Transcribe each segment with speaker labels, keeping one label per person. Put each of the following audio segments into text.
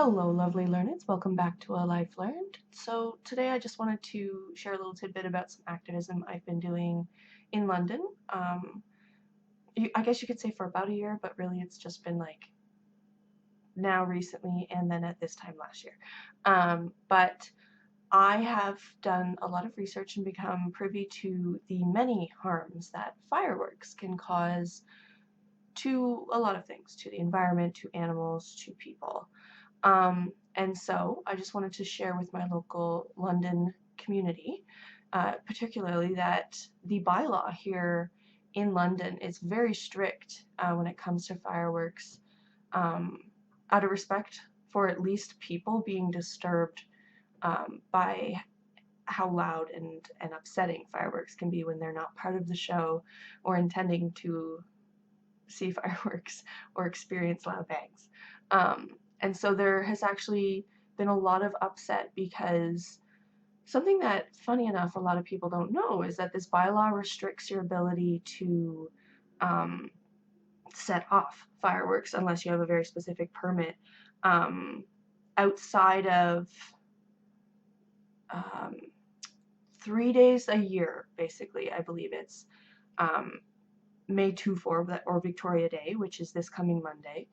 Speaker 1: Hello, lovely learneds. Welcome back to ALifeLearned. So today I just wanted to share a little tidbit about some activism I've been doing in London. I guess you could say for about a year, but really it's just been like now recently and then at this time last year. But I have done a lot of research and become privy to the many harms that fireworks can cause to a lot of things, to the environment, to animals, to people. And so I just wanted to share with my local London community, particularly that the bylaw here in London is very strict when it comes to fireworks, out of respect for at least people being disturbed by how loud and upsetting fireworks can be when they're not part of the show or intending to see fireworks or experience loud bangs. And so there has actually been a lot of upset because something that, funny enough, a lot of people don't know is that this bylaw restricts your ability to set off fireworks unless you have a very specific permit outside of 3 days a year, basically. I believe it's May 2-4 or Victoria Day, which is this coming Monday,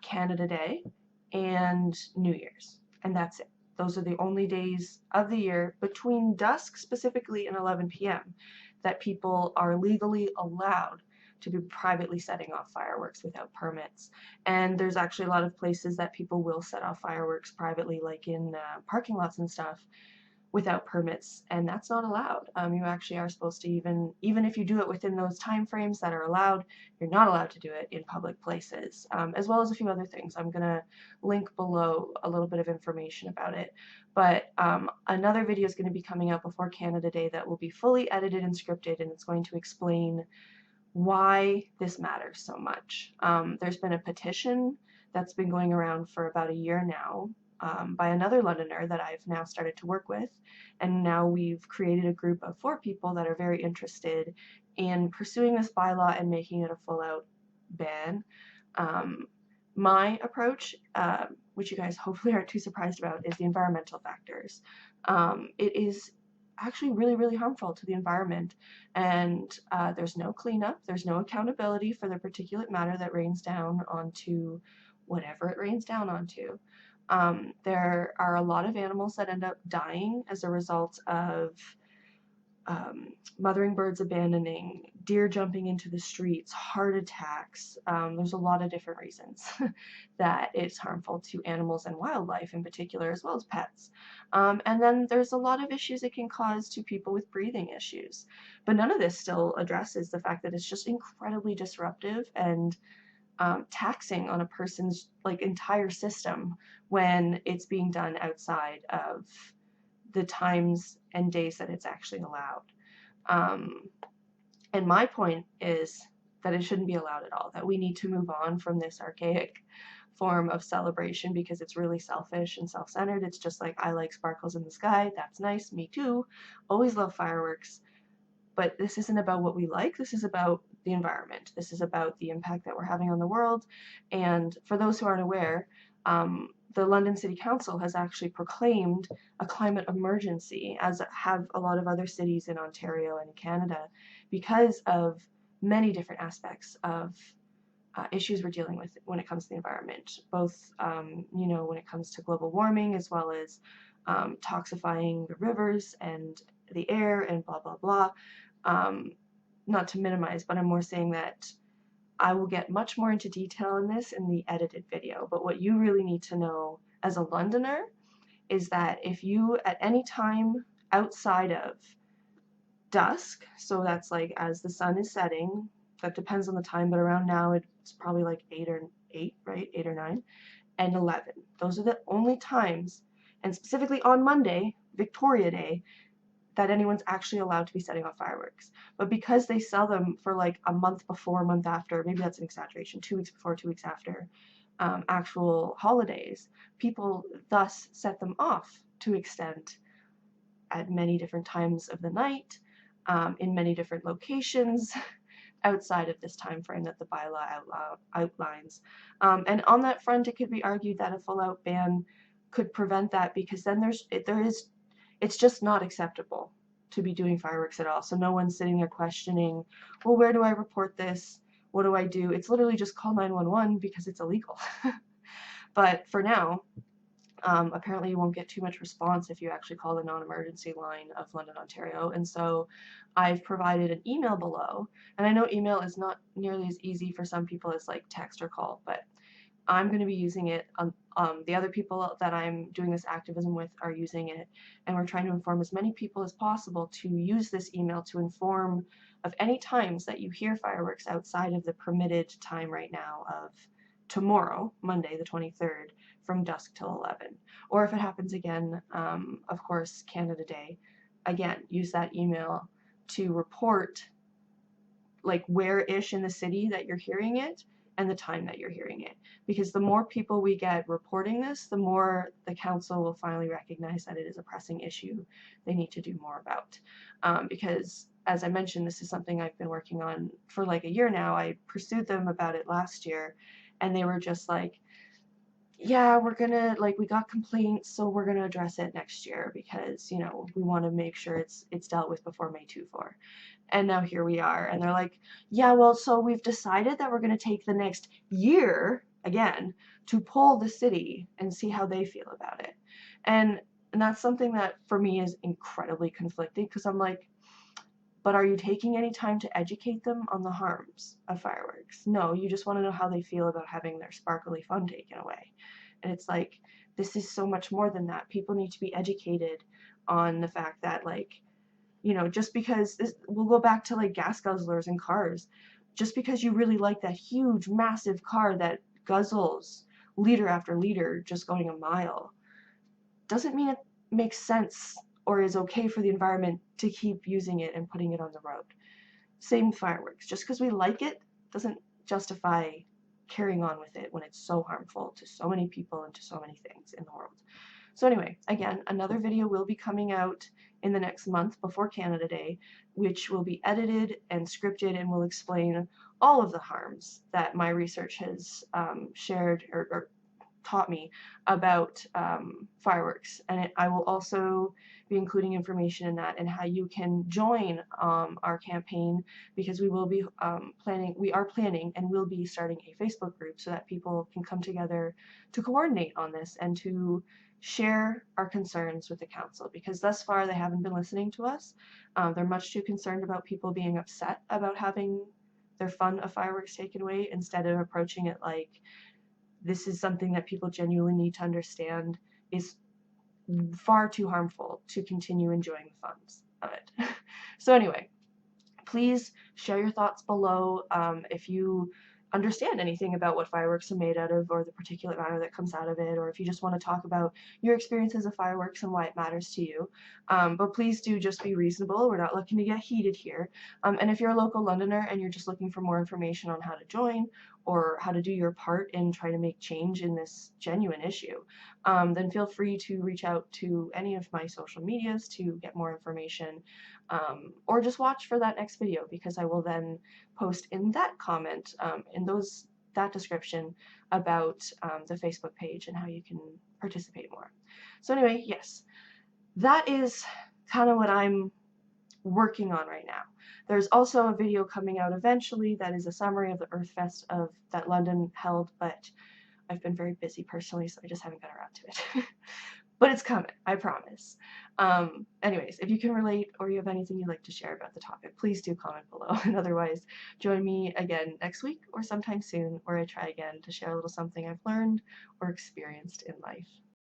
Speaker 1: Canada Day, and New Year's, and that's it. Those are the only days of the year between dusk specifically and 11 p.m. that people are legally allowed to be privately setting off fireworks without permits. And there's actually a lot of places that people will set off fireworks privately, like in parking lots and stuff, without permits, and that's not allowed. You actually are supposed to, even if you do it within those time frames that are allowed, you're not allowed to do it in public places, as well as a few other things. I'm gonna link below a little bit of information about it, but another video is going to be coming out before Canada Day that will be fully edited and scripted, and it's going to explain why this matters so much. There's been a petition that's been going around for about a year now, by another Londoner that I've now started to work with, and now we've created a group of 4 people that are very interested in pursuing this bylaw and making it a full-out ban. My approach, which you guys hopefully aren't too surprised about, is the environmental factors. It is actually really, really harmful to the environment, and there's no cleanup, there's no accountability for the particulate matter that rains down onto whatever it rains down onto. There are a lot of animals that end up dying as a result of mothering birds abandoning, deer jumping into the streets, heart attacks. There's a lot of different reasons that it's harmful to animals and wildlife in particular, as well as pets. And then there's a lot of issues it can cause to people with breathing issues. But none of this still addresses the fact that it's just incredibly disruptive and taxing on a person's entire system when it's being done outside of the times and days that it's actually allowed. And my point is that it shouldn't be allowed at all, that we need to move on from this archaic form of celebration because it's really selfish and self-centered. It's just like, I like sparkles in the sky, that's nice, me too, always love fireworks. But this isn't about what we like, this is about the environment. This is about the impact that we're having on the world. And for those who aren't aware, the London City Council has actually proclaimed a climate emergency, as have a lot of other cities in Ontario and Canada, because of many different aspects of issues we're dealing with when it comes to the environment, both when it comes to global warming, as well as toxifying the rivers and the air and blah, blah, blah. Not to minimize, but I'm more saying that I will get much more into detail in this in the edited video. But what you really need to know as a Londoner is that if you at any time outside of dusk, so that's like as the sun is setting, that depends on the time, but around now it's probably like 8 or 9, and 11. Those are the only times, and specifically on Monday, Victoria Day, that anyone's actually allowed to be setting off fireworks. But because they sell them for like a month before, a month after, maybe that's an exaggeration, 2 weeks before, 2 weeks after actual holidays, people thus set them off to extent at many different times of the night, in many different locations. outside of this time frame that the bylaw outlines. And on that front, it could be argued that a full-out ban could prevent that, because then it's just not acceptable to be doing fireworks at all. So no one's sitting there questioning, well, where do I report this? What do I do? It's literally just call 911 because it's illegal. But for now, apparently you won't get too much response if you actually call the non-emergency line of London, Ontario. And so I've provided an email below, and I know email is not nearly as easy for some people as like text or call, but I'm going to be using it. The other people that I'm doing this activism with are using it, and we're trying to inform as many people as possible to use this email to inform of any times that you hear fireworks outside of the permitted time right now of tomorrow, Monday the 23rd, from dusk till 11. Or if it happens again, of course, Canada Day, again, use that email to report like where-ish in the city that you're hearing it and the time that you're hearing it. Because the more people we get reporting this, the more the council will finally recognize that it is a pressing issue they need to do more about. Because, as I mentioned, this is something I've been working on for like a year now. I pursued them about it last year, and they were just like, yeah, we're gonna, like, we got complaints, so we're gonna address it next year because, you know, we want to make sure it's dealt with before May 24. And now here we are, and they're like, yeah, well, so we've decided that we're gonna take the next year again to poll the city and see how they feel about it. And that's something that for me is incredibly conflicting, because I'm like, but are you taking any time to educate them on the harms of fireworks? No, you just want to know how they feel about having their sparkly fun taken away. And it's like, this is so much more than that. People need to be educated on the fact that, like, you know, just because we'll go back to like gas guzzlers in cars. Just because you really like that huge, massive car that guzzles liter after liter just going a mile doesn't mean it makes sense or is okay for the environment to keep using it and putting it on the road. Same with fireworks. Just because we like it doesn't justify carrying on with it when it's so harmful to so many people and to so many things in the world. So anyway, again, another video will be coming out in the next month before Canada Day, which will be edited and scripted and will explain all of the harms that my research has shared or taught me about fireworks. And I will also be including information in that and how you can join our campaign, because we will be planning and will be starting a Facebook group so that people can come together to coordinate on this and to share our concerns with the council, because thus far they haven't been listening to us. They're much too concerned about people being upset about having their fun of fireworks taken away, instead of approaching it like, this is something that people genuinely need to understand is far too harmful to continue enjoying the fun of it. So anyway, please share your thoughts below if you understand anything about what fireworks are made out of, or the particulate matter that comes out of it, or if you just want to talk about your experiences of fireworks and why it matters to you. But please do just be reasonable. We're not looking to get heated here. And if you're a local Londoner and you're just looking for more information on how to join or how to do your part in trying to make change in this genuine issue, then feel free to reach out to any of my social medias to get more information, or just watch for that next video, because I will then post in that comment, in that description, about the Facebook page and how you can participate more. So anyway, yes, that is kind of what I'm working on right now. There's also a video coming out eventually that is a summary of the Earth Fest that London held, but I've been very busy personally, so I just haven't got around to it. But it's coming, I promise. Anyways, if you can relate or you have anything you'd like to share about the topic, please do comment below. And otherwise, join me again next week or sometime soon, where I try again to share a little something I've learned or experienced in life.